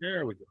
There we go.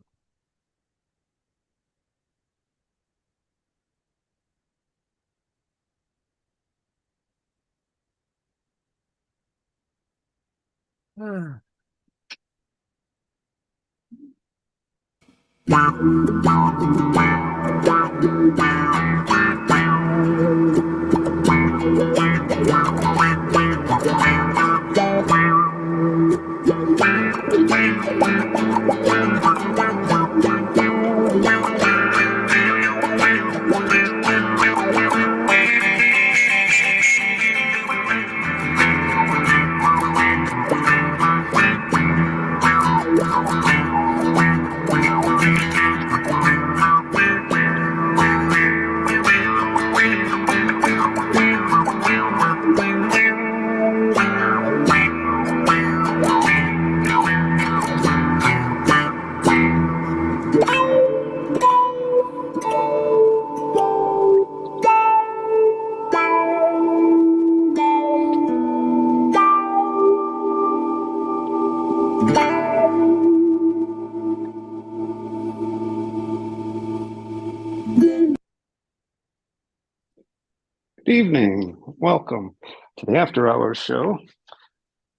Good evening. Welcome to the After Hours show.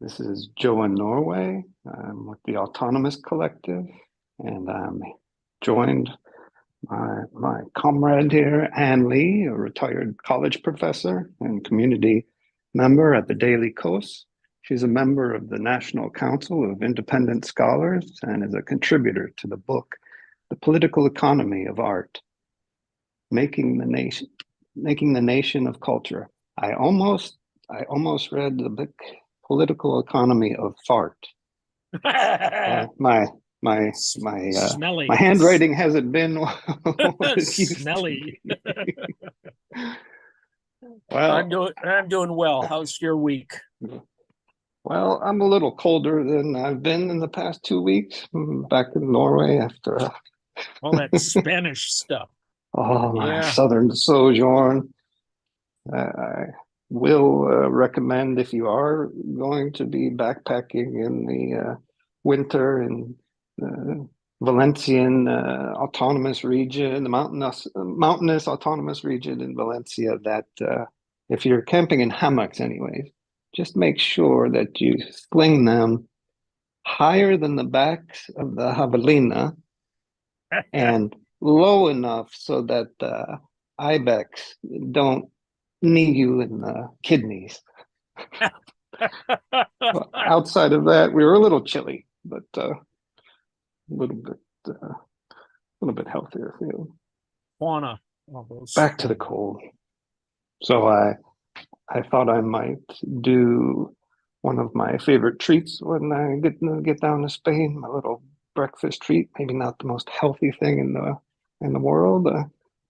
This is Joe in Norway. I'm with the Autonomous Collective, and I'm joined by my comrade here, Ann Lee, a retired college professor and community member at the Daily Kos. She's a member of the National Council of Independent Scholars and is a contributor to the book, The Political Economy of Art, Making the Nation of Culture. I almost read the book Political Economy of Fart. My Smelly. my handwriting hasn't been what it used Smelly. to be. Well, I'm doing well. How's your week? Well, I'm a little colder than I've been in the past 2 weeks. Back in Norway after All that Spanish stuff. my southern sojourn. I will recommend, if you are going to be backpacking in the winter in the Valencian autonomous region, the mountainous autonomous region in Valencia, that if you're camping in hammocks anyways, just make sure that you sling them higher than the backs of the javelina and low enough so that the ibex don't knee you in the kidneys. Well, outside of that, we were a little chilly, but a little bit healthier feeling. Fauna. Back to the cold. So I thought I might do one of my favorite treats when I get down to Spain. My little breakfast treat, maybe not the most healthy thing in the world.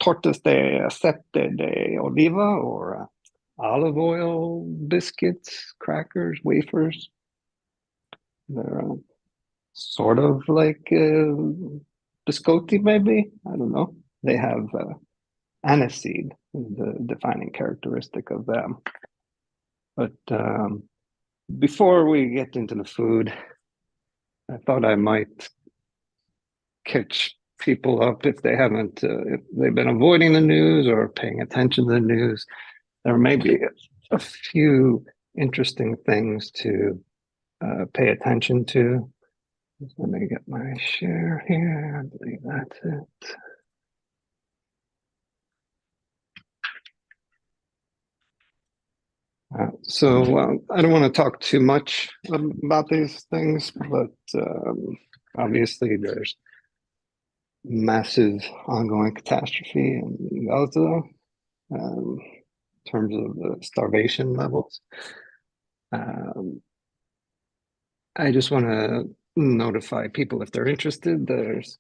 Tortas de aceite de oliva, or olive oil biscuits, crackers, wafers. They're sort of like biscotti, maybe. I don't know. They have aniseed, the defining characteristic of them. But before we get into the food, I thought I might catch people up if they haven't, if they've been avoiding the news or paying attention to the news. There may be a few interesting things to pay attention to. Let me get my share here. I believe that's it. I don't want to talk too much about these things, but obviously there's massive ongoing catastrophe in Gaza in terms of the starvation levels. I just want to notify people, if they're interested, there's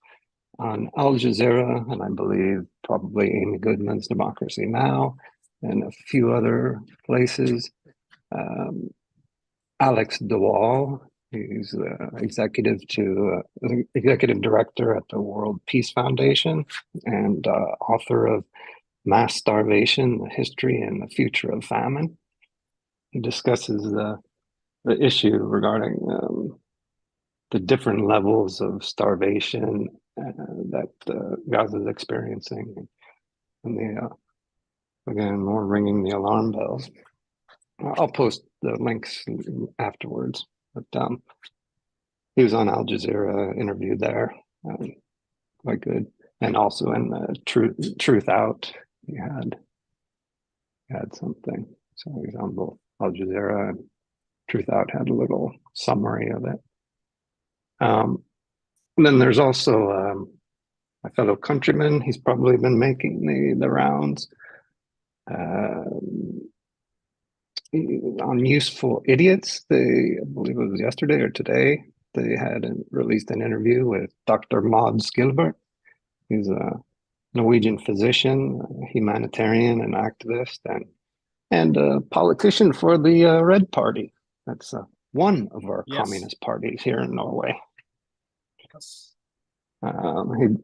on Al Jazeera, and I believe probably Amy Goodman's Democracy Now!, and a few other places. Alex DeWall, he's executive director at the World Peace Foundation and author of Mass Starvation, the History and the Future of Famine. He discusses the issue regarding the different levels of starvation that Gaza is experiencing, and again, more ringing the alarm bells. I'll post the links afterwards, but he was on Al Jazeera, interviewed there, quite good, and also in the Truth Out, he had something. So he's on both Al Jazeera and Truth Out, had a little summary of it. Then there's also my fellow countryman. He's probably been making the rounds on Useful Idiots. I believe it was yesterday or today, they had released an interview with Dr. Maud Skilbert. He's a Norwegian physician, humanitarian, and activist, and a politician for the Red Party. That's one of our communist parties here in Norway. Yes.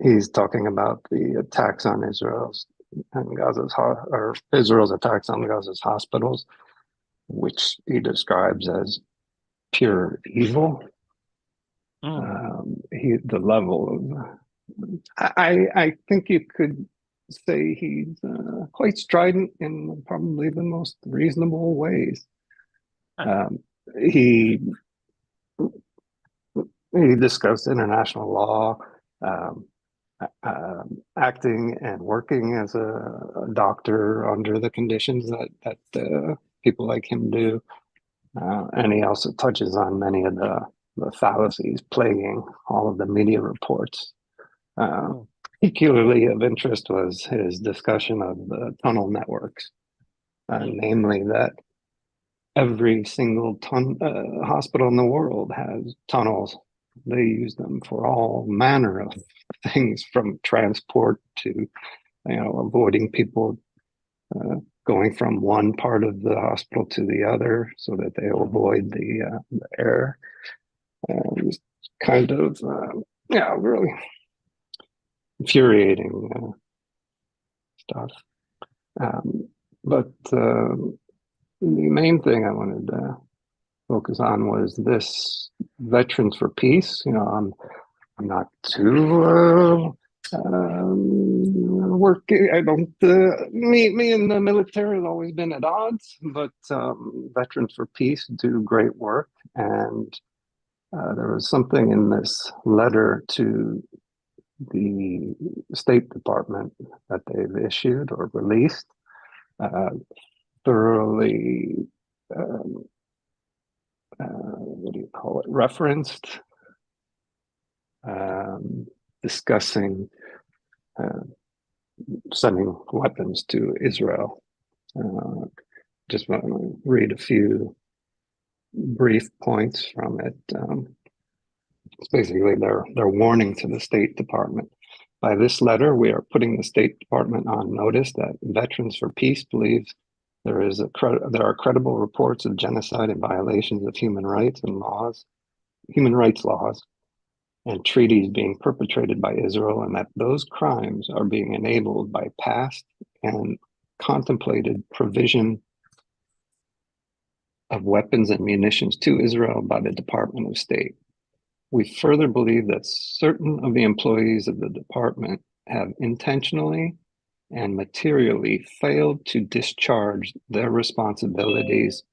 He's talking about the attacks on Israel's attacks on Gaza's hospitals, which he describes as pure evil. The level of, I think you could say he's quite strident in probably the most reasonable ways. He discussed international law, acting and working as a doctor under the conditions that people like him do. And he also touches on many of the fallacies plaguing all of the media reports. Particularly of interest was his discussion of the tunnel networks, namely that every single hospital in the world has tunnels. They use them for all manner of things, from transport to, avoiding people going from one part of the hospital to the other so that they avoid the air. It was kind of, really infuriating stuff. But the main thing I wanted to focus on was this Veterans for Peace. I'm not too working. I don't. Me and the military has always been at odds, but Veterans for Peace do great work, and there was something in this letter to the State Department that they've issued or released, thoroughly, referenced, discussing sending weapons to Israel. Just want to read a few brief points from it. It's basically their warning to the State Department. By this letter, we are putting the State Department on notice that Veterans for Peace believes there are credible reports of genocide and violations of human rights laws, and treaties being perpetrated by Israel, and that those crimes are being enabled by past and contemplated provision of weapons and munitions to Israel by the Department of State. We further believe that certain of the employees of the department have intentionally and materially failed to discharge their responsibilities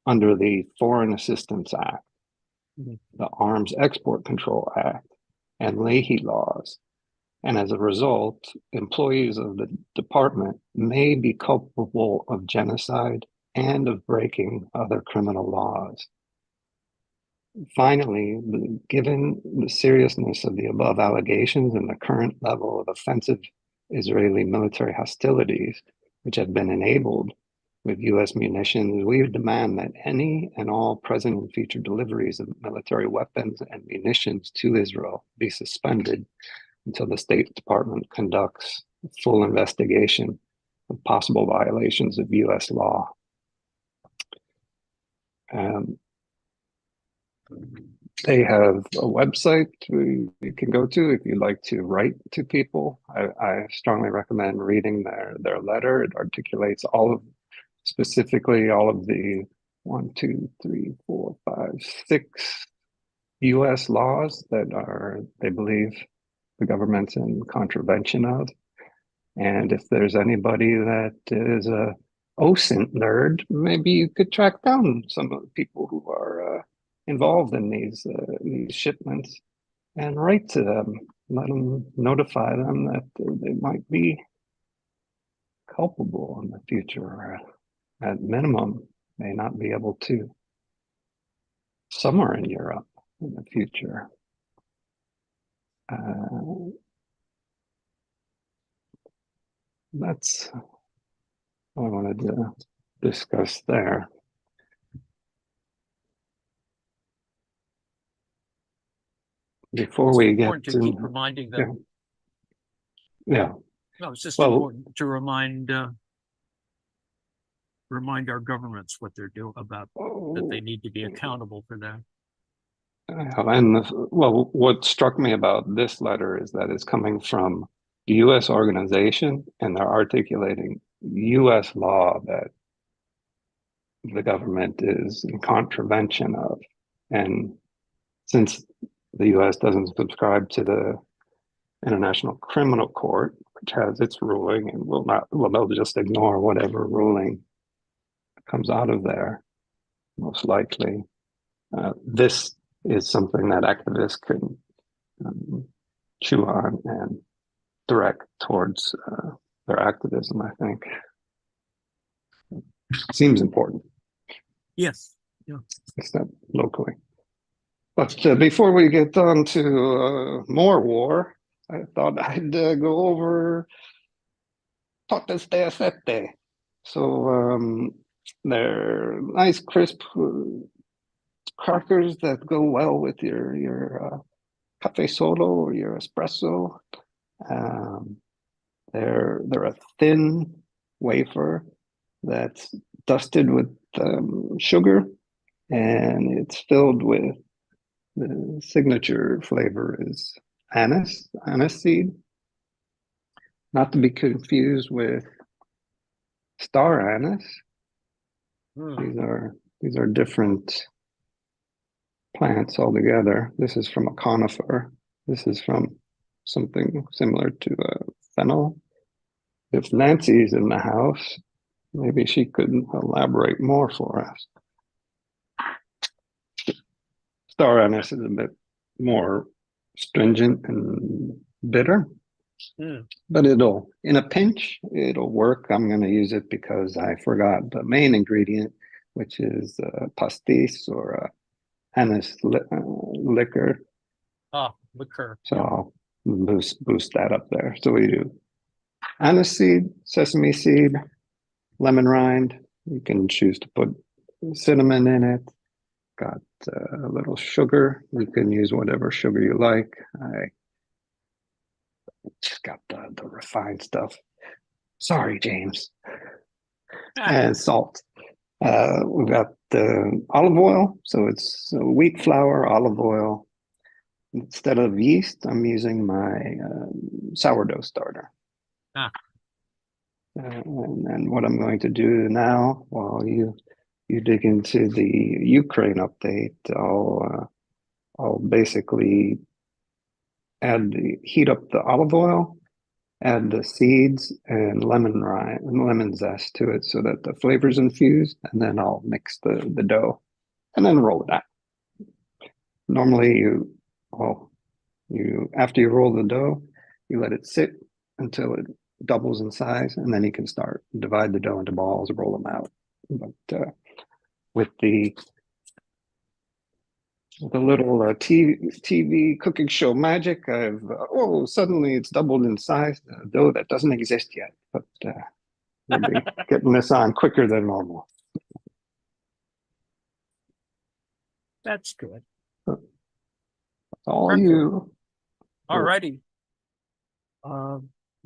under the Foreign Assistance Act, the Arms Export Control Act, and Leahy laws. And as a result, employees of the department may be culpable of genocide and of breaking other criminal laws. Finally, given the seriousness of the above allegations and the current level of offensive Israeli military hostilities, which have been enabled with U.S. munitions, we demand that any and all present and future deliveries of military weapons and munitions to Israel be suspended until the State Department conducts a full investigation of possible violations of U.S. law. They have a website you can go to if you'd like to write to people. I strongly recommend reading their letter. It articulates specifically all of the 6 US laws that they believe the government's in contravention of. And if there's anybody that is a OSINT nerd, maybe you could track down some of the people who are involved in these shipments and write to them, let them notify them that they might be culpable in the future, or at minimum, may not be able to. Somewhere in Europe in the future. That's what I wanted to discuss there. Before we get to keep reminding them. Yeah. No, it's just important to remind our governments what they're doing about that they need to be accountable for that. And what struck me about this letter is that it's coming from the U.S. organization, and they're articulating U.S. law that the government is in contravention of. And since the U.S. doesn't subscribe to the International Criminal Court, which has its ruling, and they'll just ignore whatever ruling comes out of there, most likely. This is something that activists can chew on and direct towards their activism, I think. Seems important. Yes. Yeah. It's not locally. But before we get on to more war, I thought I'd go over tortas de aceite. So they're nice, crisp crackers that go well with your cafe solo or your espresso. They're a thin wafer that's dusted with sugar, and it's filled with the signature flavor is anise seed, not to be confused with star anise. These are different plants altogether. This is from a conifer. This is from something similar to fennel. If Nancy's in the house, maybe she could elaborate more for us. Star anise is a bit more stringent and bitter, but in a pinch, it'll work. I'm going to use it because I forgot the main ingredient, which is pastis or anise liquor. Liquor. So I'll boost that up there. So we do anise seed, sesame seed, lemon rind. You can choose to put cinnamon in it. Got a little sugar. You can use whatever sugar you like. I just got the refined stuff. Sorry, James. And salt. We've got the olive oil. So it's wheat flour, olive oil. Instead of yeast, I'm using my sourdough starter. And what I'm going to do now, while you dig into the Ukraine update, I'll basically heat up the olive oil, add the seeds and lemon zest to it so that the flavor's infused, and then I'll mix the dough and then roll it out. Normally after you roll the dough, you let it sit until it doubles in size, and then you can divide the dough into balls, roll them out. But with the little TV cooking show magic, suddenly it's doubled in size, the dough that doesn't exist yet, but we'll be getting this on quicker than normal. That's good. All you. All righty.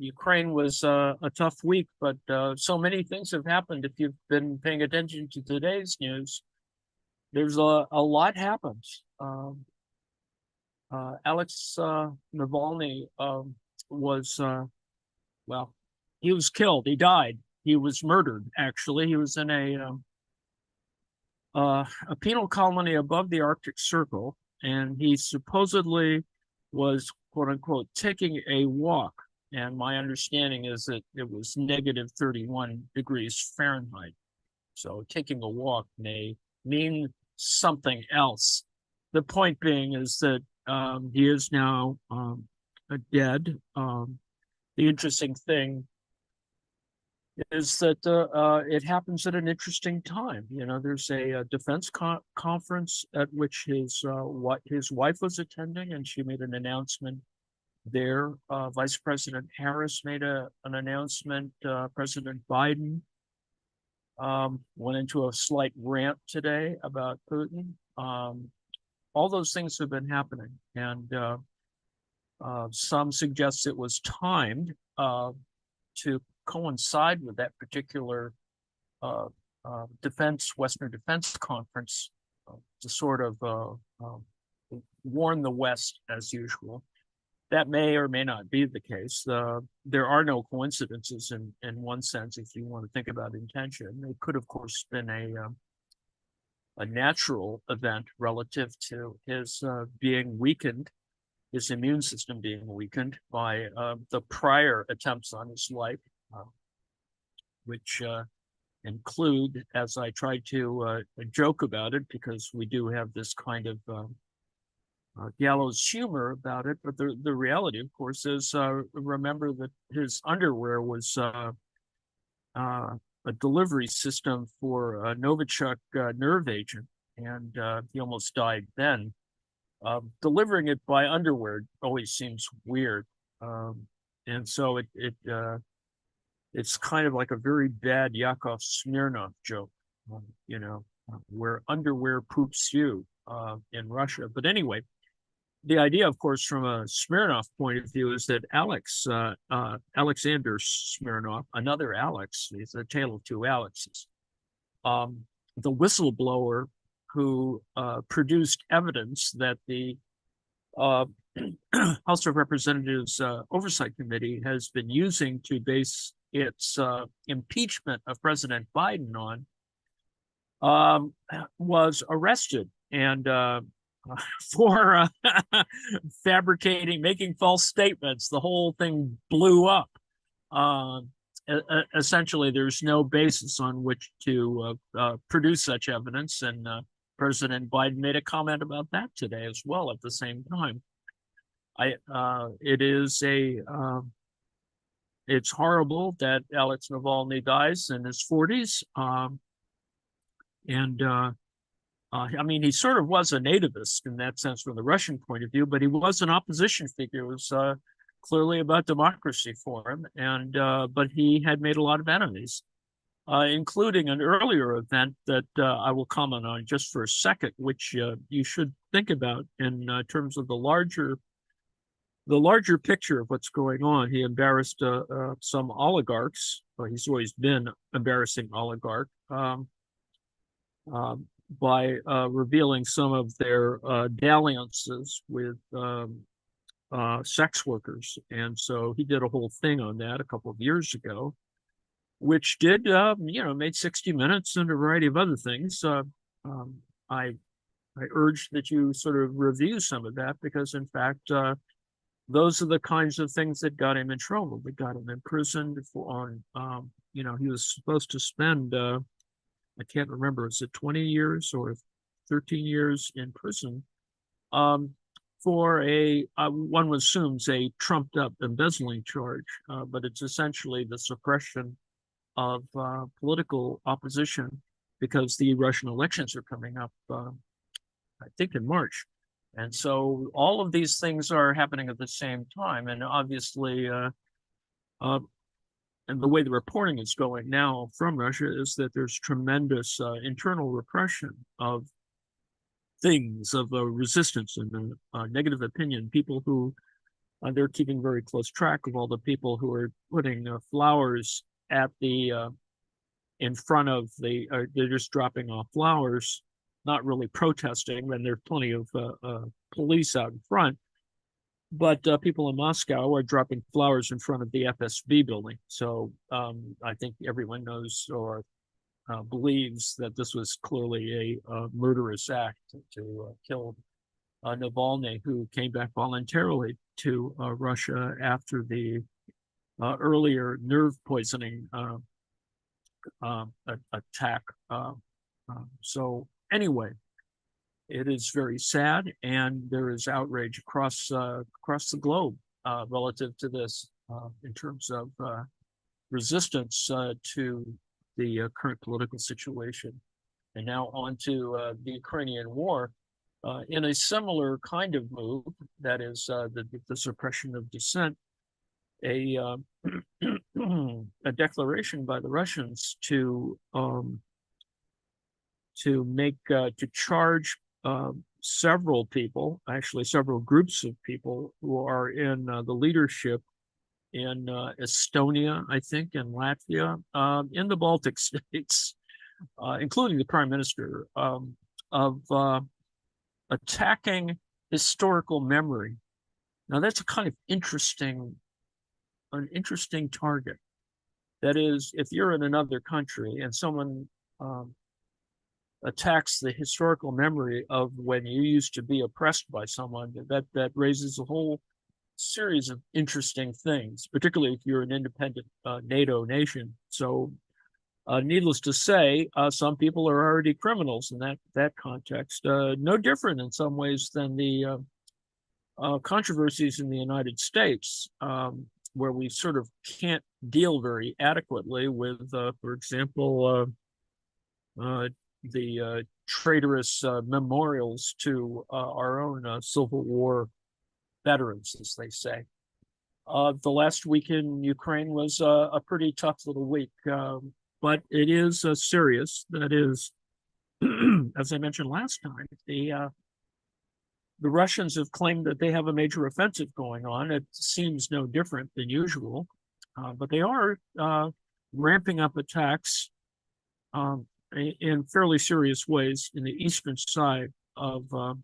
Ukraine was a tough week, but so many things have happened. If you've been paying attention to today's news, there's a lot happened. Alex Navalny was, he was killed. He died. He was murdered, actually. He was in a penal colony above the Arctic Circle. and he supposedly was, quote unquote, taking a walk. And my understanding is that it was negative 31 degrees Fahrenheit. So taking a walk may mean something else. The point being is that he is now dead. The interesting thing is that it happens at an interesting time. You know, there's a defense conference at which his wife was attending, and she made an announcement there. Vice President Harris made an announcement. President Biden went into a slight rant today about Putin. All those things have been happening, and some suggest it was timed to coincide with that particular Western Defense Conference to sort of warn the West as usual. That may or may not be the case. There are no coincidences in one sense, if you want to think about intention. It could, of course, been a natural event relative to his being weakened, his immune system being weakened by the prior attempts on his life, which include, as I tried to joke about it, because we do have this kind of gallows humor about it, but the reality, of course, is remember that his underwear was a delivery system for a Novichok nerve agent, and he almost died then. Delivering it by underwear always seems weird, and so it's kind of like a very bad Yakov Smirnoff joke, you know, where underwear poops you in Russia. But anyway, the idea, of course, from a Smirnoff point of view, is that Alexander Smirnoff, another Alex, it's a tale of two Alexes, the whistleblower who produced evidence that the House of Representatives Oversight Committee has been using to base its impeachment of President Biden on, was arrested and for fabricating, making false statements. The whole thing blew up. Essentially, there's no basis on which to produce such evidence, and President Biden made a comment about that today as well at the same time. It's horrible that Alex Navalny dies in his 40s. I mean, he sort of was a nativist in that sense from the Russian point of view, but he was an opposition figure. It was clearly about democracy for him, and but he had made a lot of enemies, including an earlier event that I will comment on just for a second, which you should think about in terms of the larger picture of what's going on. He embarrassed some oligarchs. Well, he's always been embarrassing oligarch by revealing some of their dalliances with sex workers. And so he did a whole thing on that a couple of years ago, which did, made 60 Minutes and a variety of other things. I urge that you sort of review some of that, because in fact, those are the kinds of things that got him in trouble, that got him imprisoned he was supposed to spend, I can't remember, is it 20 years or 13 years in prison for one assumes a trumped up embezzling charge, but it's essentially the suppression of political opposition, because the Russian elections are coming up, I think in March. And so all of these things are happening at the same time. And obviously, and the way the reporting is going now from Russia is that there's tremendous internal repression of things, of resistance and negative opinion. People who they're keeping very close track of all the people who are putting flowers at the in front of they're just dropping off flowers, not really protesting, and there's plenty of police out in front. But people in Moscow are dropping flowers in front of the FSB building. So I think everyone knows or believes that this was clearly a murderous act to kill Navalny, who came back voluntarily to Russia after the earlier nerve poisoning attack. So anyway, it is very sad, and there is outrage across the globe relative to this in terms of resistance to the current political situation. And now on to the Ukrainian war. In a similar kind of move, that is the suppression of dissent, a a declaration by the Russians to charge several people, actually several groups of people who are in the leadership in Estonia, I think, and Latvia, in the Baltic states, including the prime minister, of attacking historical memory. Now, that's a kind of interesting target. That is, if you're in another country and someone attacks the historical memory of when you used to be oppressed by someone, that raises a whole series of interesting things, particularly if you're an independent NATO nation. So needless to say, some people are already criminals in that context. No different in some ways than the controversies in the United States, where we sort of can't deal very adequately with, for example, the traitorous memorials to our own Civil War veterans, as they say. The last week in Ukraine was a pretty tough little week, but it is serious. That is, as I mentioned last time, the Russians have claimed that they have a major offensive going on. It seems no different than usual, but they are ramping up attacks in fairly serious ways in the eastern side of the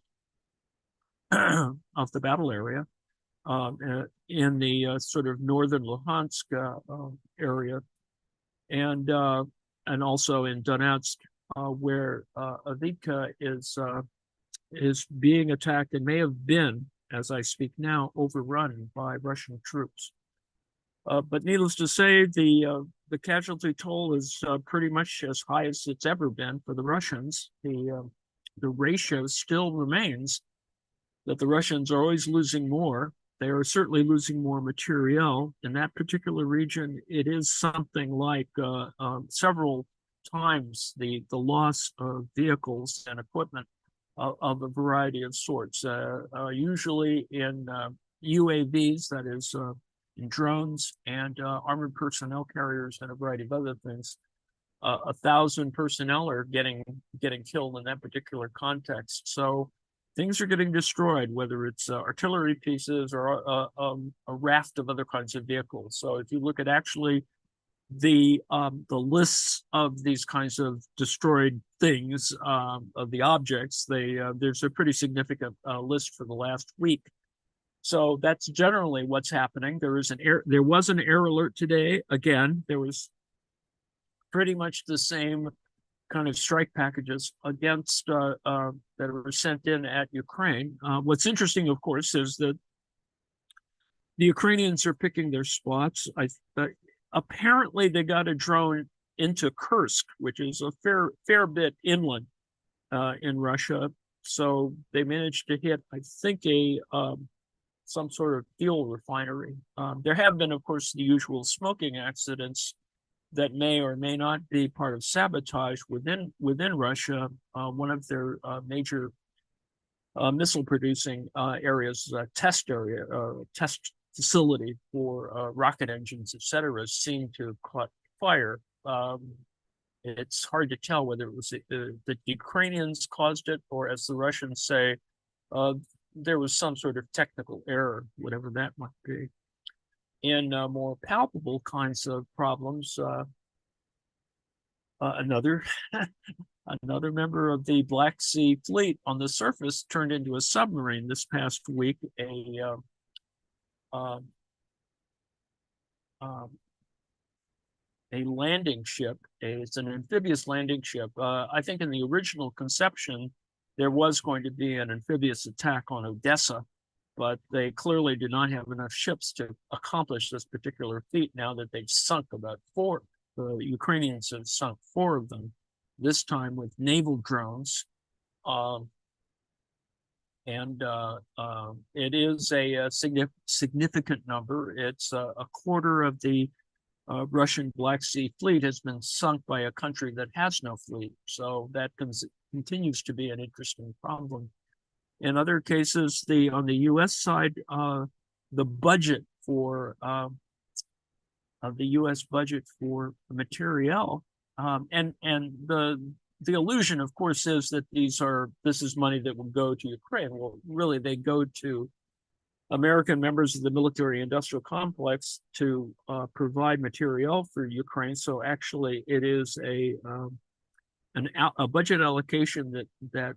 battle area, in the sort of northern Luhansk area, and also in Donetsk, where Avdiivka is being attacked and may have been, as I speak now, overrun by Russian troops. But needless to say, the casualty toll is pretty much as high as it's ever been for the Russians. The ratio still remains that the Russians are always losing more. They are certainly losing more materiel. In that particular region, it is something like several times the loss of vehicles and equipment of a variety of sorts, usually in UAVs, that is, in drones, and armored personnel carriers, and a variety of other things. 1,000 personnel are getting killed in that particular context. So things are getting destroyed, whether it's artillery pieces or a raft of other kinds of vehicles. So if you look at actually the lists of these kinds of destroyed things, of the objects, there's a pretty significant list for the last week. So that's generally what's happening. There was an air alert today. Again, there was pretty much the same kind of strike packages against that were sent in at Ukraine. What's interesting, of course, is that the Ukrainians are picking their spots. Apparently, they got a drone into Kursk, which is a fair bit inland in Russia. So they managed to hit, I think, some sort of fuel refinery. There have been, of course, the usual smoking accidents that may or may not be part of sabotage within Russia. One of their major missile-producing areas, test facility for rocket engines, etc., seemed to have caught fire. It's hard to tell whether it was the Ukrainians caused it, or, as the Russians say, there was some sort of technical error, whatever that might be. In more palpable kinds of problems, another member of the Black Sea Fleet on the surface turned into a submarine this past week. A landing ship. It's an amphibious landing ship. I think in the original conception, there was going to be an amphibious attack on Odessa, but they clearly do not have enough ships to accomplish this particular feat now that they've sunk about 4. The Ukrainians have sunk 4 of them, this time with naval drones. It is a significant number. It's a quarter of the Russian Black Sea Fleet has been sunk by a country that has no fleet. So that continues to be an interesting problem. In other cases, on the U.S. side, the budget for the U.S. budget for materiel, and the illusion, of course, is that this is money that will go to Ukraine. Well, really, they go to American members of the military-industrial complex to provide materiel for Ukraine. So actually, it is a budget allocation that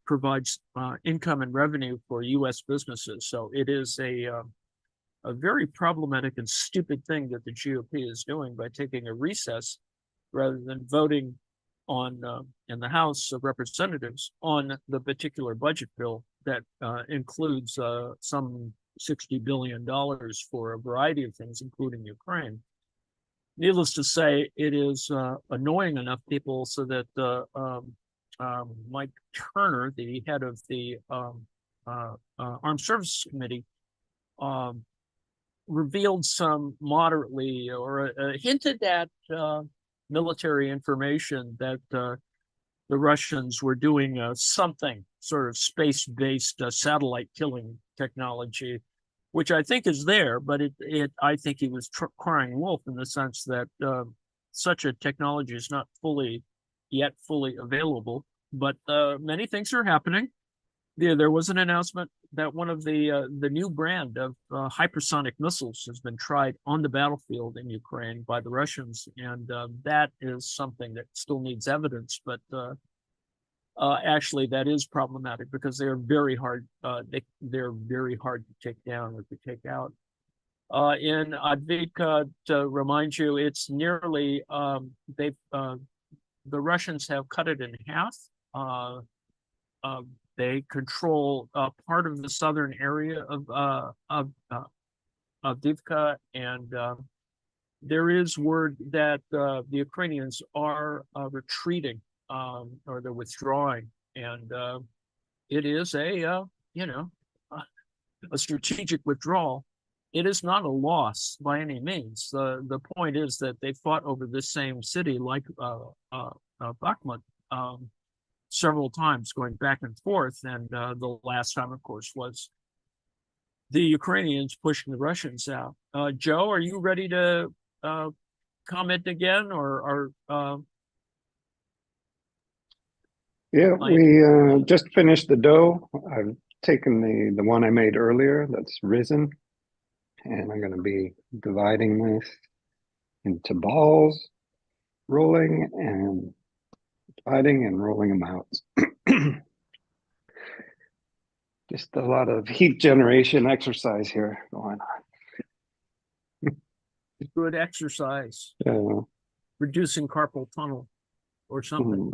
provides income and revenue for U.S. businesses. So it is a very problematic and stupid thing that the GOP is doing by taking a recess rather than voting on in the House of Representatives on the particular budget bill that includes some $60 billion for a variety of things, including Ukraine. Needless to say, it is annoying enough people so that Mike Turner, the head of the Armed Services Committee, revealed some moderately or hinted at military information that the Russians were doing something sort of space-based satellite killing technology, which I think is there, but I think he was crying wolf in the sense that such a technology is not fully available, but many things are happening. There was an announcement that one of the new brand of hypersonic missiles has been tried on the battlefield in Ukraine by the Russians, and that is something that still needs evidence. But actually, that is problematic because they're very hard. They're very hard to take down or to take out. In Advika, to remind you, it's nearly the Russians have cut it in half. They control part of the southern area of Avdiivka, and there is word that the Ukrainians are retreating or they're withdrawing, and it is a strategic withdrawal. It is not a loss by any means. The point is that they fought over this same city, like Bakhmut, several times, going back and forth, and the last time, of course, was the Ukrainians pushing the Russians out. Joe, are you ready to comment again, or yeah, we just finished the dough. I've taken the one I made earlier that's risen, and I'm going to be dividing this into balls, rolling and dividing and rolling them out. Just a lot of heat generation exercise here going on. Good exercise. Reducing carpal tunnel or something.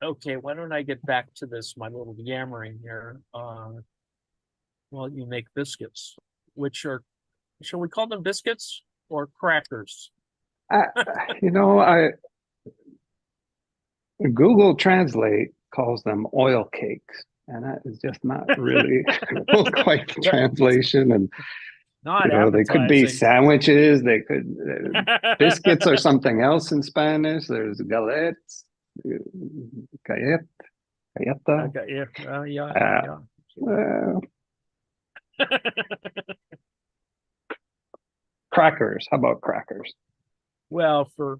Okay, why don't I get back to my little yammering here while you make biscuits, which are, shall we call them biscuits or crackers? Google Translate calls them oil cakes, and that is just not really quite the translation. And they could be sandwiches. They could biscuits or something else in Spanish. There's galettes. Galleta. Crackers. How about crackers? Well, for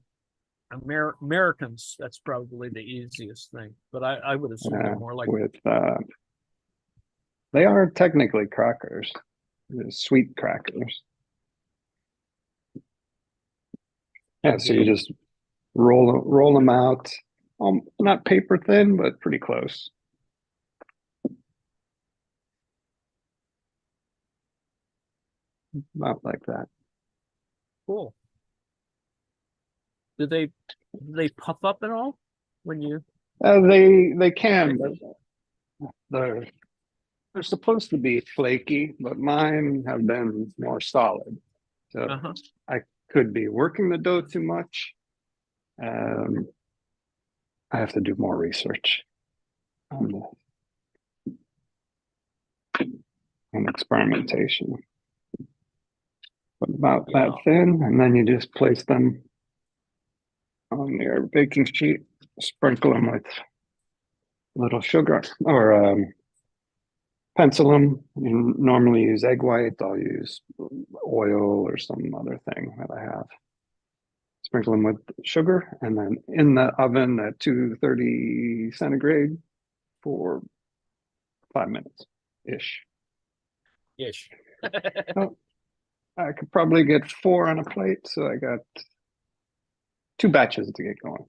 Americans, that's probably the easiest thing, but I would assume they're more like they are technically crackers, sweet crackers. Yeah, so you just roll them out. Not paper thin, but pretty close. about like that. Cool. Do they puff up at all when you? They can, but they're they're supposed to be flaky, but mine have been more solid. So Uh-huh. I could be working the dough too much. Um, I have to do more research on experimentation. But about Yeah. that thin, and then you just place them on your baking sheet, sprinkle them with a little sugar or pencil them. You normally use egg white. I'll use oil or some other thing that I have. Sprinkle them with sugar, and then in the oven at 230 centigrade for 5 minutes ish. Ish. Oh, I could probably get 4 on a plate, so I got 2 batches to get going.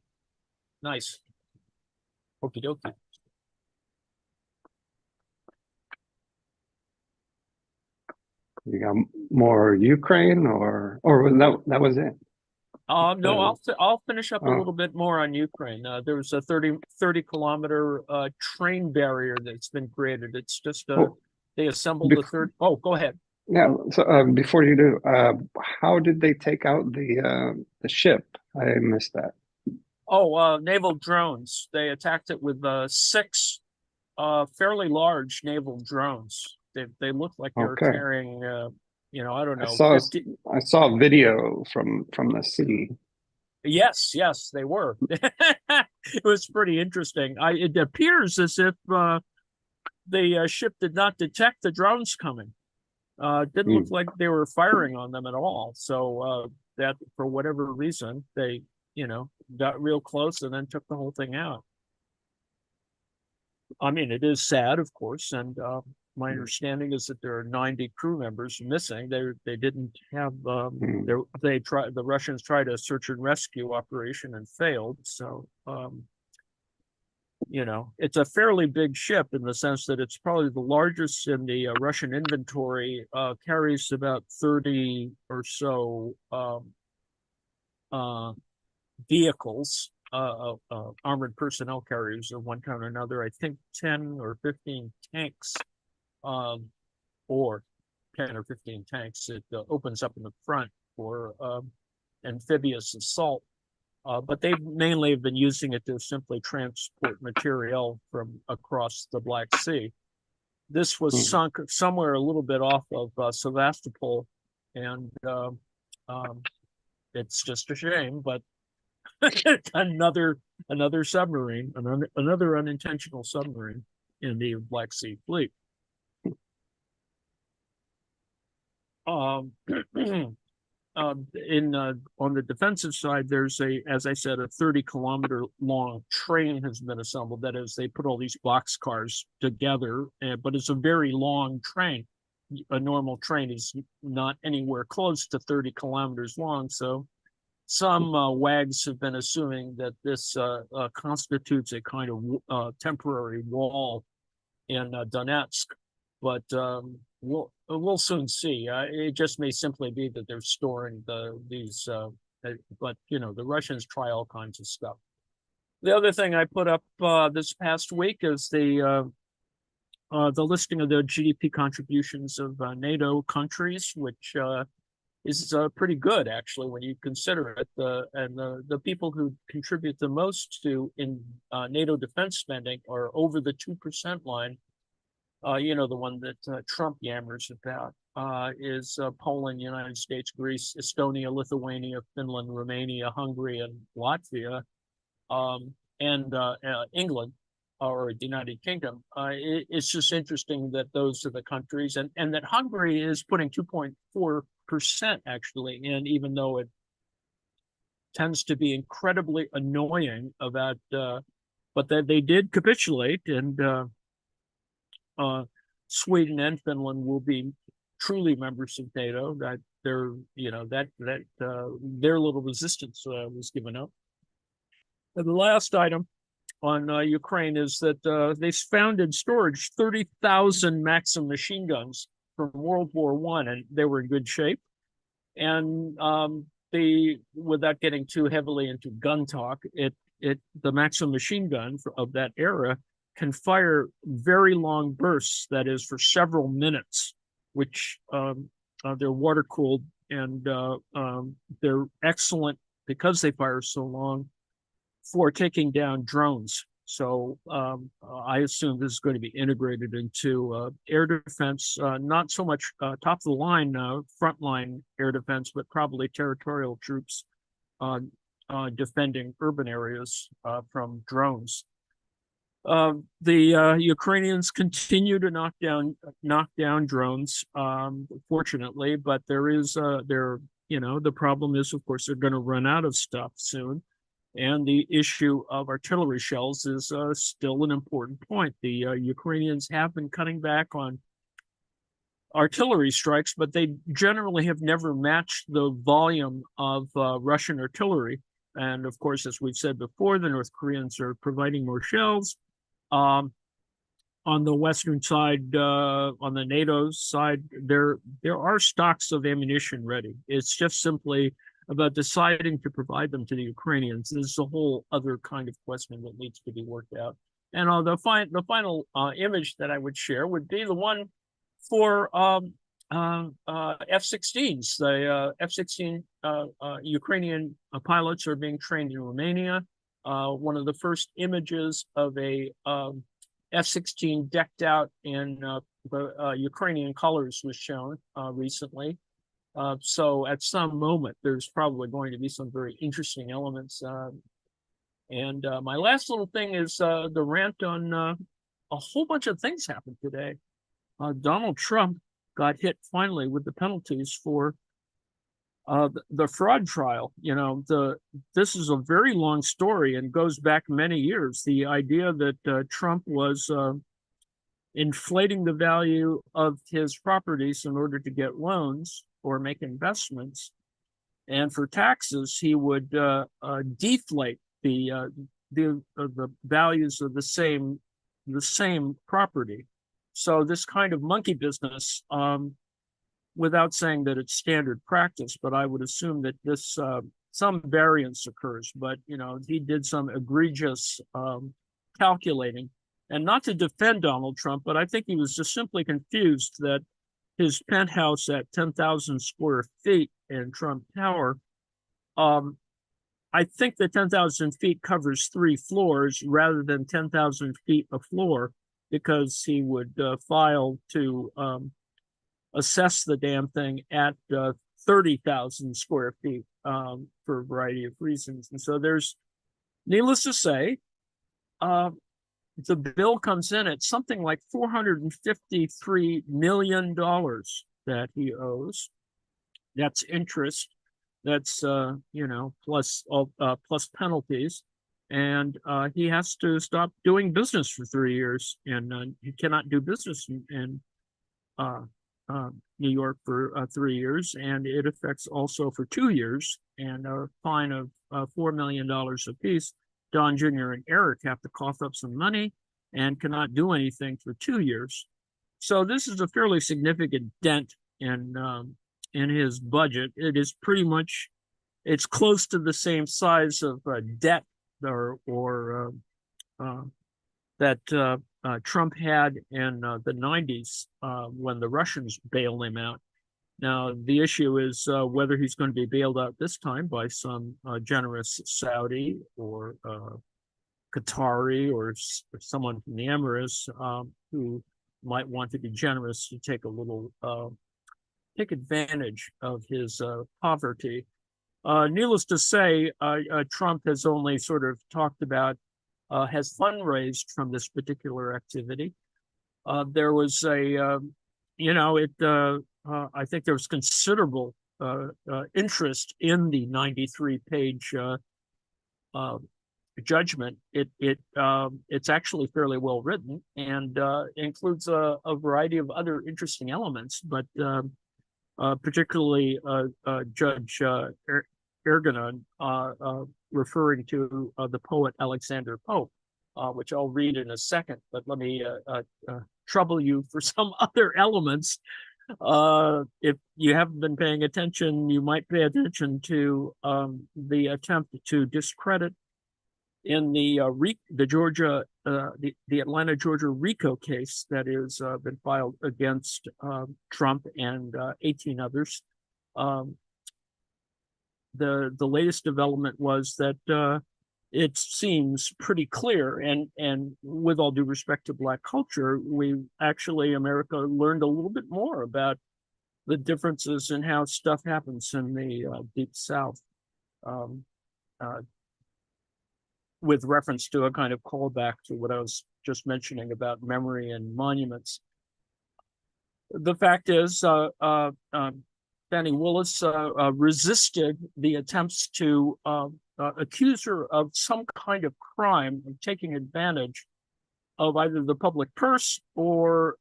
Nice. Okie dokie. You got more Ukraine, or that was it? No, I'll finish up a Oh, little bit more on Ukraine. There was a 30 kilometer train barrier that's been created. It's just oh, they assembled the third. Oh, go ahead. yeah. So before you do, how did they take out the ship? I missed that. Oh, naval drones. They attacked it with 6 fairly large naval drones. They look like they were Okay, carrying I don't I know, saw 50. I saw a video from the sea. Yes, they were. It was pretty interesting. It appears as if the ship did not detect the drones coming. It didn't look Hmm. like they were firing on them at all. So that for whatever reason, they, got real close and then took the whole thing out. I mean, it is sad, of course, and my understanding is that there are 90 crew members missing. They didn't have Hmm. the Russians tried a search and rescue operation and failed. So it's a fairly big ship in the sense that it's probably the largest in the Russian inventory. Carries about 30 or so vehicles, armored personnel carriers of one kind or another. I think 10 or 15 tanks, or 10 or 15 tanks. It opens up in the front for amphibious assault. But they mainly have been using it to simply transport material from across the Black Sea. This was Hmm. sunk somewhere a little bit off of Sevastopol, and it's just a shame. But another submarine, another unintentional submarine in the Black Sea Fleet. Um, on the defensive side, there's as I said, a 30-kilometer long train has been assembled. That is, they put all these box cars together, but it's a very long train. A normal train is not anywhere close to 30 kilometers long. So some wags have been assuming that this constitutes a kind of temporary wall in Donetsk, but we'll soon see. It just may simply be that they're storing these, but the Russians try all kinds of stuff. The other thing I put up this past week is the listing of the GDP contributions of NATO countries, which is pretty good actually when you consider it. The people who contribute the most to in NATO defense spending are over the 2% line. The one that Trump yammers about is Poland, United States, Greece, Estonia, Lithuania, Finland, Romania, Hungary, and Latvia, and England, or the United Kingdom. It's just interesting that those are the countries, and that Hungary is putting 2.4% actually in, even though it tends to be incredibly annoying about, but they did capitulate, and Sweden and Finland will be truly members of NATO. That their their little resistance was given up. And the last item on Ukraine is that they found in storage 30,000 Maxim machine guns from World War I, and they were in good shape. And without getting too heavily into gun talk, the Maxim machine gun of that era can fire very long bursts, that is, for several minutes, which they're water cooled, and they're excellent because they fire so long for taking down drones. So I assume this is going to be integrated into air defense, not so much top of the line, frontline air defense, but probably territorial troops defending urban areas from drones. The Ukrainians continue to knock down drones, fortunately, but the problem is, of course, they're going to run out of stuff soon. And the issue of artillery shells is still an important point. The Ukrainians have been cutting back on artillery strikes, but they generally have never matched the volume of Russian artillery. And of course, as we've said before, the North Koreans are providing more shells. On the Western side, on the NATO side, there are stocks of ammunition ready. It's just simply about deciding to provide them to the Ukrainians. This is a whole other kind of question that needs to be worked out. And the final image that I would share would be the one for F-16s. The F-16 Ukrainian pilots are being trained in Romania. One of the first images of a F-16 decked out in the Ukrainian colors was shown recently. So at some moment, there's probably going to be some very interesting elements. And my last little thing is the rant on a whole bunch of things happened today. Donald Trump got hit finally with the penalties for the fraud trial. This is a very long story and goes back many years. The idea that Trump was inflating the value of his properties in order to get loans or make investments, and for taxes he would deflate the values of the same property. So this kind of monkey business, without saying that it's standard practice, but I would assume that this some variance occurs. But he did some egregious calculating, and not to defend Donald Trump, but I think he was just simply confused that his penthouse at 10,000 square feet in Trump Tower, I think that 10,000 feet covers 3 floors rather than 10,000 feet a floor, because he would file to assess the damn thing at 30,000 square feet for a variety of reasons. And so there's, needless to say, the bill comes in at something like $453 million that he owes. That's interest. That's plus penalties, and he has to stop doing business for 3 years, and he cannot do business in New York for 3 years, and it affects also for 2 years, and a fine of $4 million apiece. Don Jr. and Eric have to cough up some money and cannot do anything for 2 years. So this is a fairly significant dent in his budget. It is pretty much, it's close to the same size of debt or that Trump had in the 90s when the Russians bailed him out. Now, the issue is whether he's going to be bailed out this time by some generous Saudi or Qatari or someone from the Emirates who might want to be generous to take take advantage of his poverty. Needless to say, Trump has only sort of talked about, has fundraised from this particular activity. There was I think there was considerable interest in the 93-page judgment. It's actually fairly well written and includes a variety of other interesting elements, but particularly Judge Erdogan referring to the poet Alexander Pope, which I'll read in a second, but let me trouble you for some other elements. If you haven't been paying attention, you might pay attention to the attempt to discredit in the Georgia the Atlanta, Georgia RICO case that is been filed against Trump and 18 others. The latest development was that it seems pretty clear, and with all due respect to Black culture, America learned a little bit more about the differences in how stuff happens in the Deep South. With reference to a kind of callback to what I was just mentioning about memory and monuments. The fact is, Fani Willis resisted the attempts to accuse her of some kind of crime, of taking advantage of either the public purse or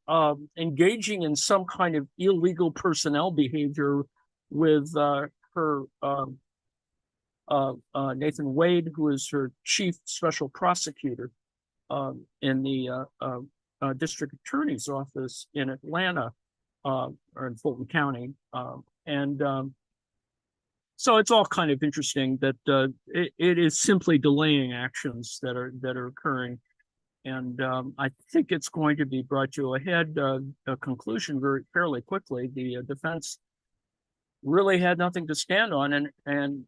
engaging in some kind of illegal personnel behavior with her Nathan Wade, who is her chief special prosecutor in the district attorney's office in Atlanta or in Fulton County. So it's all kind of interesting that it is simply delaying actions that are occurring. And I think it's going to be brought to a conclusion fairly quickly. The defense really had nothing to stand on, and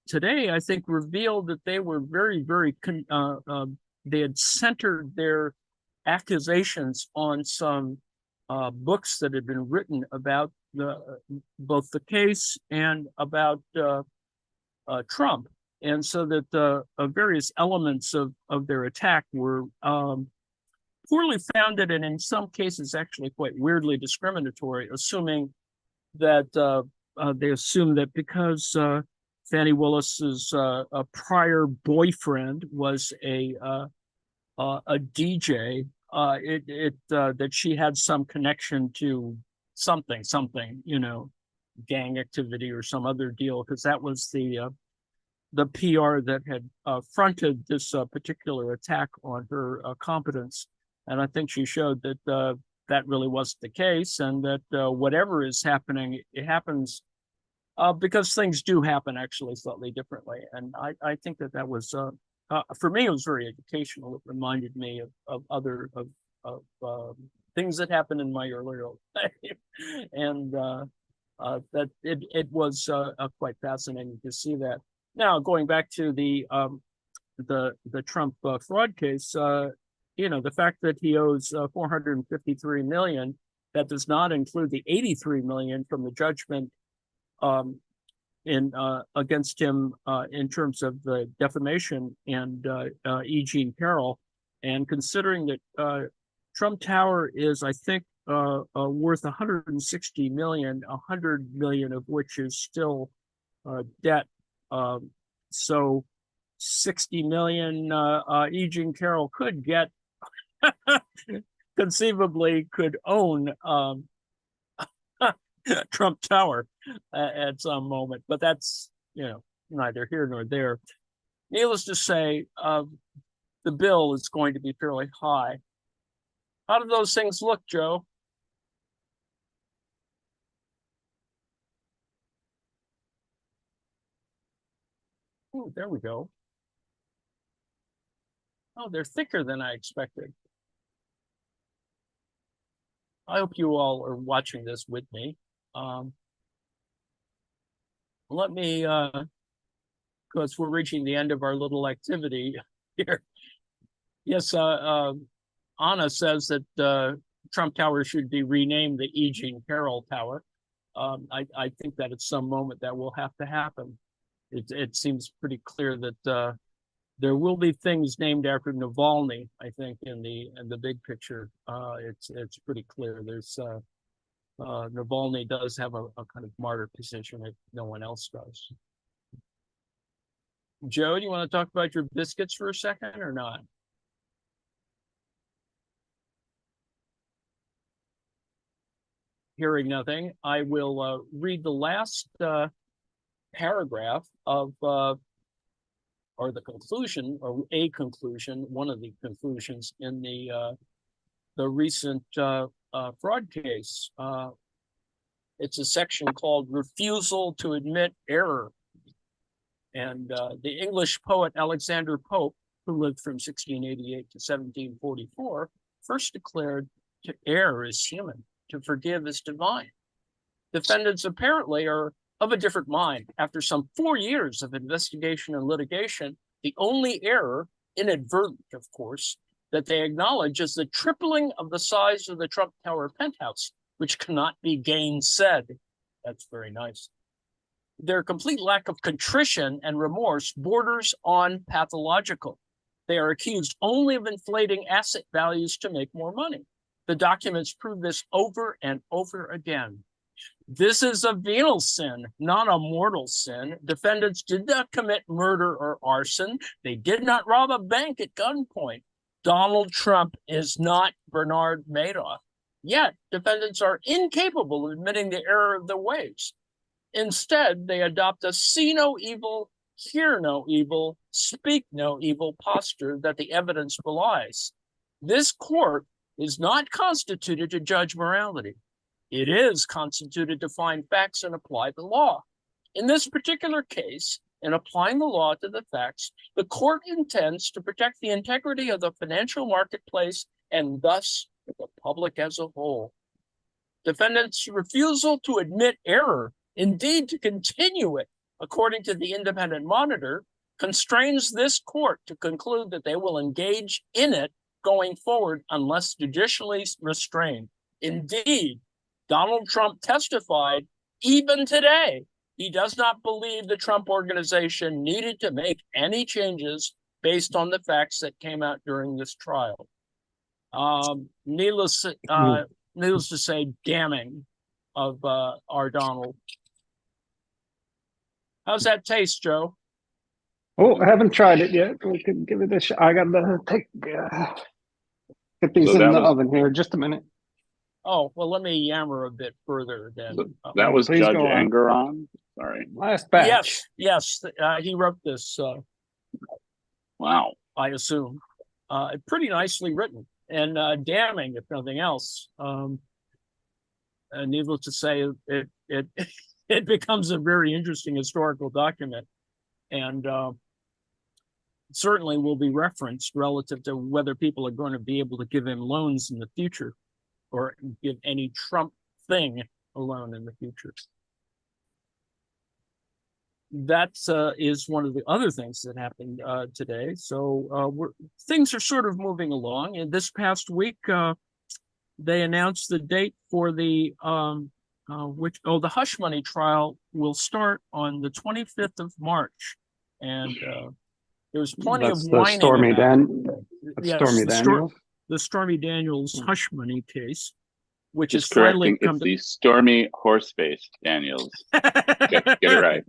today I think revealed that they were very, very they had centered their accusations on some books that had been written about both the case and about Trump, and so that various elements of their attack were poorly founded and in some cases actually quite weirdly discriminatory, assuming that they assume that because Fani Willis's a prior boyfriend was a DJ, that she had some connection to something, gang activity or some other deal, because that was the PR that had fronted this particular attack on her competence. And I think she showed that that really wasn't the case, and that whatever is happening, it happens because things do happen actually slightly differently. And I think that was, for me, it was very educational. It reminded me of other things that happened in my earlier life. And that it was quite fascinating to see that. Now, going back to the Trump fraud case, the fact that he owes $453 million, that does not include the $83 million from the judgment against him in terms of the defamation and E. Jean Carroll. And considering that Trump Tower is, I think, worth $160 million, $100 million of which is still debt. So $60 million E. Jean Carroll could get, conceivably could own Trump Tower at some moment, but that's neither here nor there. Needless to say, the bill is going to be fairly high. How do those things look, Joe? Oh, there we go. Oh, they're thicker than I expected. I hope you all are watching this with me. Let me, because we're reaching the end of our little activity here. Yes, Anna says that Trump Tower should be renamed the E. Jean Carroll Tower. I think that at some moment that will have to happen. It seems pretty clear that there will be things named after Navalny. I think in the big picture, it's pretty clear. There's Navalny does have a kind of martyr position if no one else does. Joe, do you want to talk about your biscuits for a second or not? Hearing nothing, I will read the last paragraph of, or the conclusion, or a conclusion, one of the conclusions in the recent fraud case. It's a section called Refusal to Admit Error. And the English poet Alexander Pope, who lived from 1688 to 1744, first declared to err is human, to forgive is divine. Defendants apparently are of a different mind. After some 4 years of investigation and litigation, the only error, inadvertent of course, that they acknowledge is the tripling of the size of the Trump Tower penthouse, which cannot be gainsaid. That's very nice. Their complete lack of contrition and remorse borders on pathological. They are accused only of inflating asset values to make more money. The documents prove this over and over again. This is a venal sin, not a mortal sin. Defendants did not commit murder or arson. They did not rob a bank at gunpoint. Donald Trump is not Bernard Madoff. Yet, defendants are incapable of admitting the error of their ways. Instead, they adopt a see no evil, hear no evil, speak no evil posture that the evidence belies. This court is not constituted to judge morality. It is constituted to find facts and apply the law. In this particular case, in applying the law to the facts, the court intends to protect the integrity of the financial marketplace and thus the public as a whole. Defendants' refusal to admit error, indeed to continue it, according to the independent monitor, constrains this court to conclude that they will engage in it going forward unless judicially restrained. Indeed, Donald Trump testified even today he does not believe the Trump organization needed to make any changes based on the facts that came out during this trial. Needless to say, damning of our Donald. How's that taste, Joe? Oh, I haven't tried it yet. We could give it a shot. I got to get these in the oven here. Just a minute. Oh, well, let me yammer a bit further then. So that was Judge Engeron? Sorry. Last batch. Yes. He wrote this. Wow. I assume. Pretty nicely written and damning, if nothing else. Needless to say, it becomes a very interesting historical document, and certainly will be referenced relative to whether people are going to be able to give him loans in the future or give any Trump thing a loan in the future. That is one of the other things that happened today. So things are sort of moving along. And this past week, they announced the date for the the hush money trial will start on the 25th of March, and there's plenty of whining Stormy Daniels. The Stormy Daniels hush money case, which is finally come to the Stormy Horseface Daniels. Get it right.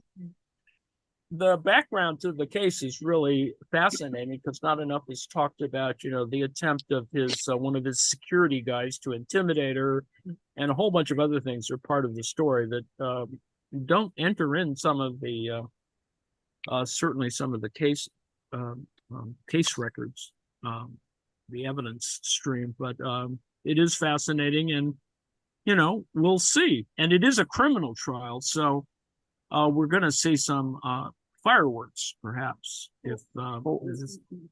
The background to the case is really fascinating because not enough is talked about, the attempt of his one of his security guys to intimidate her, and a whole bunch of other things are part of the story that don't enter in some of the certainly some of the case records, the evidence stream, but it is fascinating, and we'll see. And it is a criminal trial, so we're going to see some fireworks, perhaps. If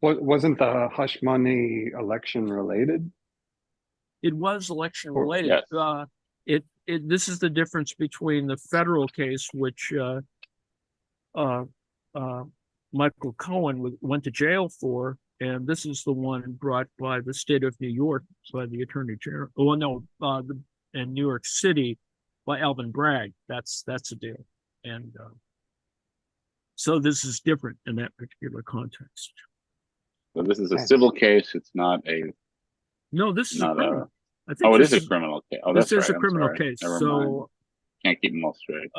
wasn't the hush money election related? It was election related. Yes. This is the difference between the federal case, which Michael Cohen went to jail for, and this is the one brought by the state of New York by the Attorney General. Oh no, in New York City by Alvin Bragg. That's the deal, and so this is different in that particular context. So this is a civil case. It's not a. No, this is not a criminal. I think it is a criminal case. Oh, this that's is right. a criminal Sorry. case. Never So mind. Can't keep them all straight.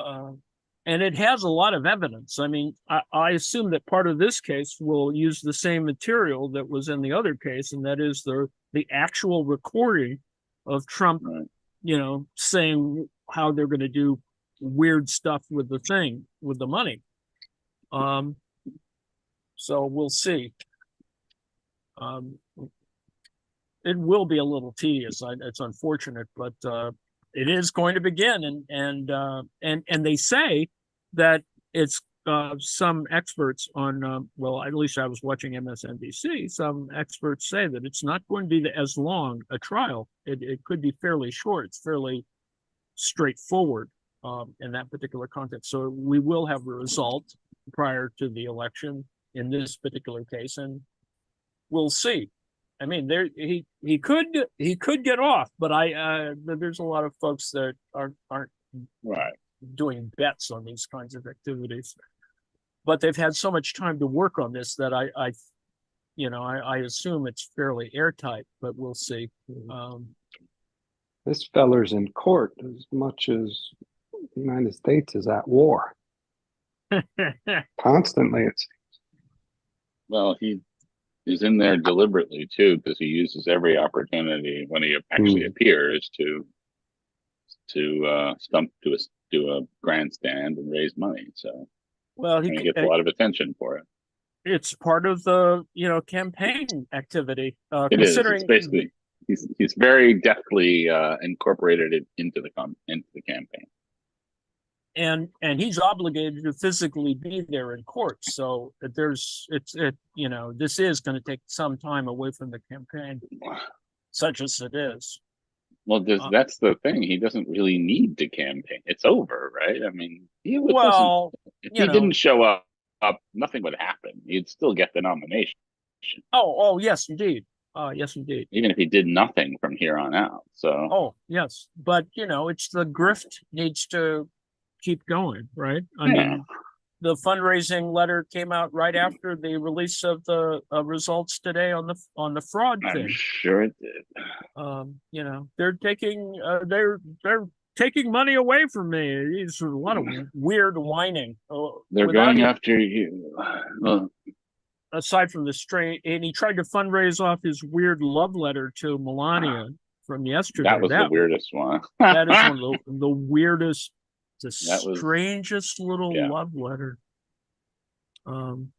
And it has a lot of evidence. I mean, I assume that part of this case will use the same material that was in the other case, and that is the actual recording of Trump, Right. saying how they're going to do weird stuff with the money. So we'll see. It will be a little tedious. It's unfortunate, but it is going to begin, and they say that it's some experts on well, at least I was watching MSNBC. Some experts say that it's not going to be as long a trial. It could be fairly short. It's fairly straightforward in that particular context. So we will have a result prior to the election in this particular case, and we'll see. I mean, he could get off, but there's a lot of folks that aren't Right. doing bets on these kinds of activities. But they've had so much time to work on this that I assume it's fairly airtight, but we'll see. This feller's in court as much as the United States is at war. Constantly, it's Well, he's in there deliberately too, because he uses every opportunity when he actually appears to do a grandstand and raise money. So well, he gets a lot of attention for it. It's part of the campaign activity. It is. Considering It's basically he's very deftly incorporated it into the campaign. And he's obligated to physically be there in court. So this is going to take some time away from the campaign, such as it is. Well, that's the thing. He doesn't really need to campaign. It's over, right? I mean, if he didn't show up, nothing would happen. He'd still get the nomination. Oh, yes, indeed. Yes, indeed. Even if he did nothing from here on out. So. Oh, yes, but it's the grift needs to keep going, right? I mean, the fundraising letter came out right after the release of the results today on the fraud thing. I'm sure it did. They're taking money away from me. It's a lot of weird whining. They're going after you. Aside from the strain, and he tried to fundraise off his weird love letter to Melania from yesterday. That was the weirdest one. That is one of the weirdest. The strangest little love letter. And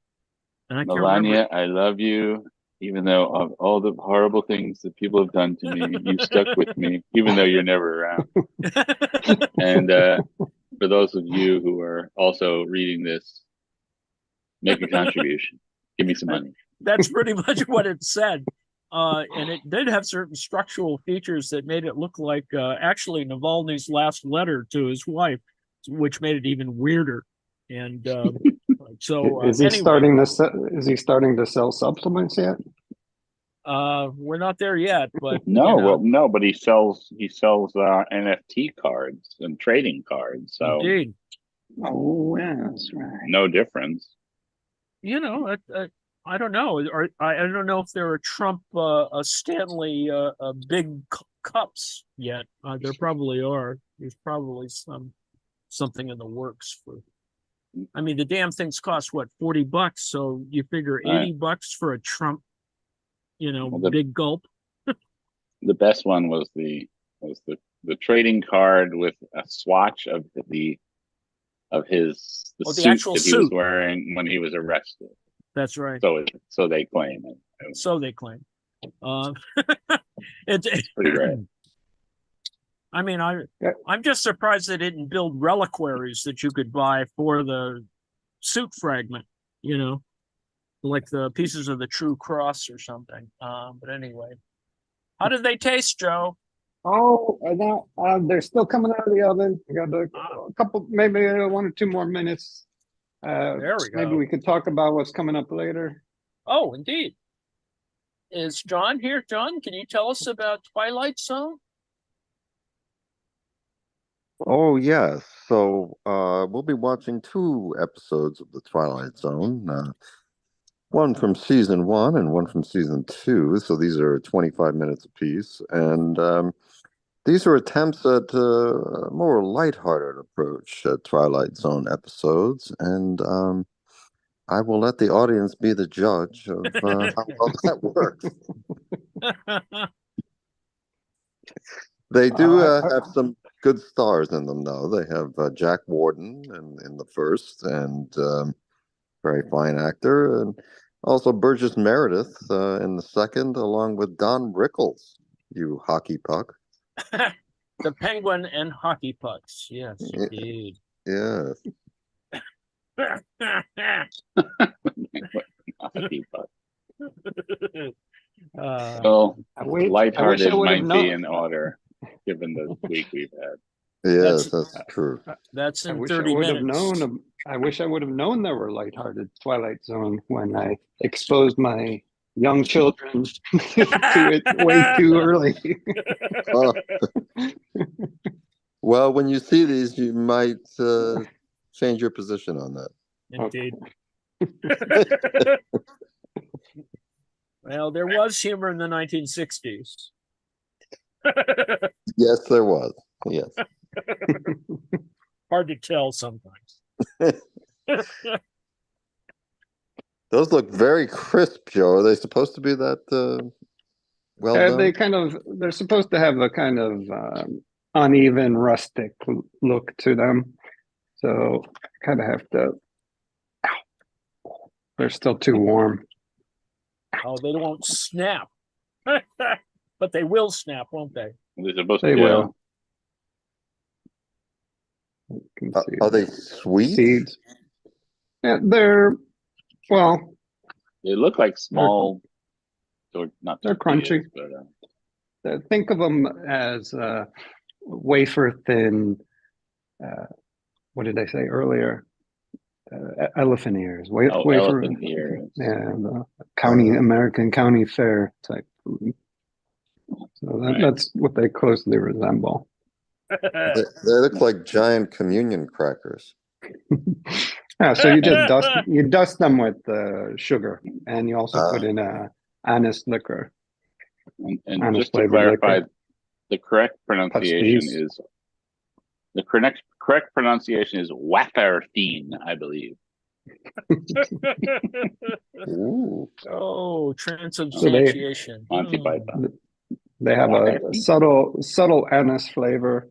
I Melania, I love you. Even though of all the horrible things that people have done to me, you stuck with me, even though you're never around. And for those of you who are also reading this, make a contribution. Give me some money. That's pretty much what it said. And it did have certain structural features that made it look like actually Navalny's last letter to his wife, which made it even weirder. And so, is he starting to sell supplements yet? We're not there yet, but no, but he sells NFT cards and trading cards. So indeed. Oh, yeah, that's right. No difference. I don't know. I don't know if there are Trump Stanley big cups yet. There probably are. There's probably something in the works for. I mean, the damn things cost what, $40? So you figure $80 for a Trump, big gulp. The best one was the trading card with a swatch of the suit actual that he was wearing when he was arrested. That's right. So they claim it. So they claim. It's pretty great. I mean, I'm just surprised they didn't build reliquaries that you could buy for the suit fragment, like the pieces of the True Cross or something. But anyway, how did they taste, Joe? Oh, they're still coming out of the oven. I got a couple, maybe 1 or 2 more minutes. There we go. Maybe we could talk about what's coming up later. Oh, indeed. Is John here? John, can you tell us about Twilight Zone? Oh, yes. So we'll be watching 2 episodes of The Twilight Zone. One from season 1 and one from season 2. So these are 25 minutes apiece. And these are attempts at a more lighthearted approach at Twilight Zone episodes. And I will let the audience be the judge of how well that works. They do have some good stars in them, though. They have Jack Warden in the first, and very fine actor, and also Burgess Meredith in the second, along with Don Rickles, you hockey puck. The penguin and hockey pucks. Yes, Yeah. indeed. Yes. Well, I wish I lighthearted would have might be known. in order, given the week we've had. Yes, That's- that's true. That's I in wish I 30 would have minutes. known. I wish I would have known there were lighthearted Twilight Zone when I exposed my young children to it way too early. Oh, well, when you see these, you might change your position on that. Indeed. Well, there was humor in the 1960s. Yes, there was. Yes. Hard to tell sometimes. Those look very crisp, Joe. Are they supposed to be that well done? They're supposed to have a kind of uneven, rustic look to them. So kind of have to. They're still too warm. Oh, they won't snap. But they will snap, won't they? They're supposed They to. will. You can see Are they the sweet? seeds? Yeah, they're well. They look like small, or not. They're tortillas, crunchy. But Think of them as wafer thin. What did I say earlier? Elephant ears. Wafer. elephant ears. Yeah, the American county fair type food. So that's what they closely resemble. They look like giant communion crackers. Yeah, so you just dust them with sugar, and you also put in anise liquor. And Anise just to flavored clarify, liquor. the correct pronunciation Pastis. is the correct pronunciation is Waffertine, I believe. Ooh. Oh, transubstantiation. Monty Python. They have a subtle anise flavor,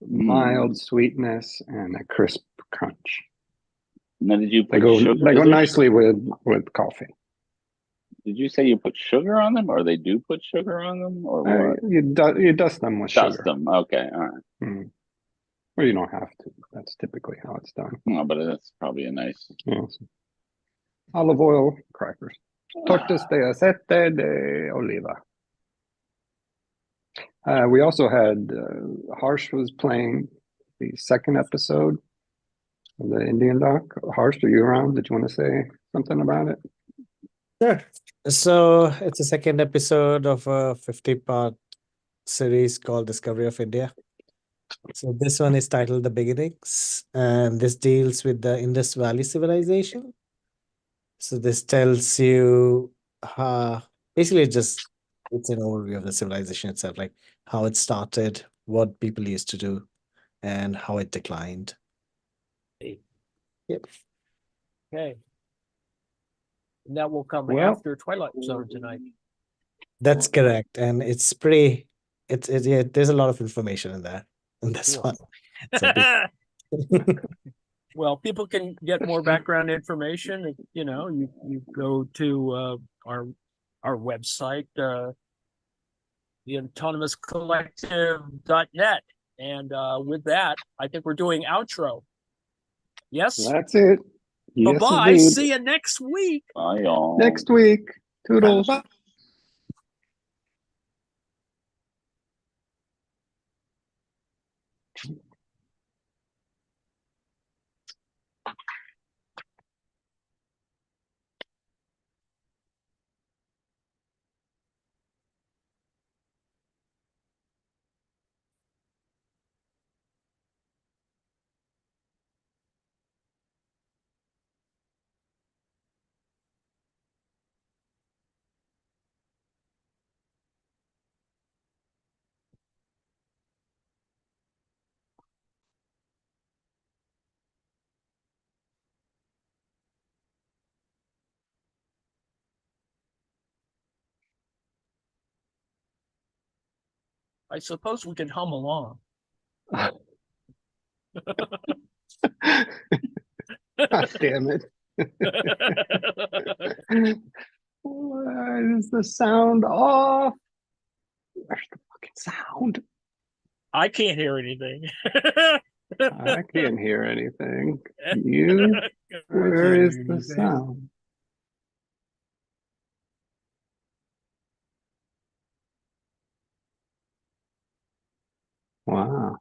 mild sweetness, and a crisp crunch. Now, did you They put go sugar? they go Is there- nicely with coffee. Did you say you put sugar on them, or they do put sugar on them, or what? You dust them with Dust sugar. them. Okay, all right. Well, you don't have to. That's typically how it's done. No, but that's probably a nice. Yes. Olive oil crackers. Tortas de aceite de oliva. We also had Harsh was playing the second episode of the Indian doc. Harsh, are you around? Did you want to say something about it? Sure. So it's a second episode of a 50-part series called Discovery of India. So this one is titled The Beginnings, and this deals with the Indus Valley civilization. So this tells you basically it's an overview of the civilization itself, like how it started, what people used to do, and how it declined. Yep. Okay. And that will come Well- after Twilight Zone tonight. That's correct. And it's pretty, yeah, there's a lot of information in there in this Cool. one. So Well, people can get more background information. You know, you go to our website, the autonomouscollective.net. And with that, I think we're doing outro. Yes? That's it. Yes, Bye-bye. indeed. See you next week. Bye, y'all. Next week. Toodles. Bye. I suppose we can hum along. God damn it. Why is the sound off? Where's the fucking sound? I can't hear anything. I can't hear anything. You, where is the sound? Wow.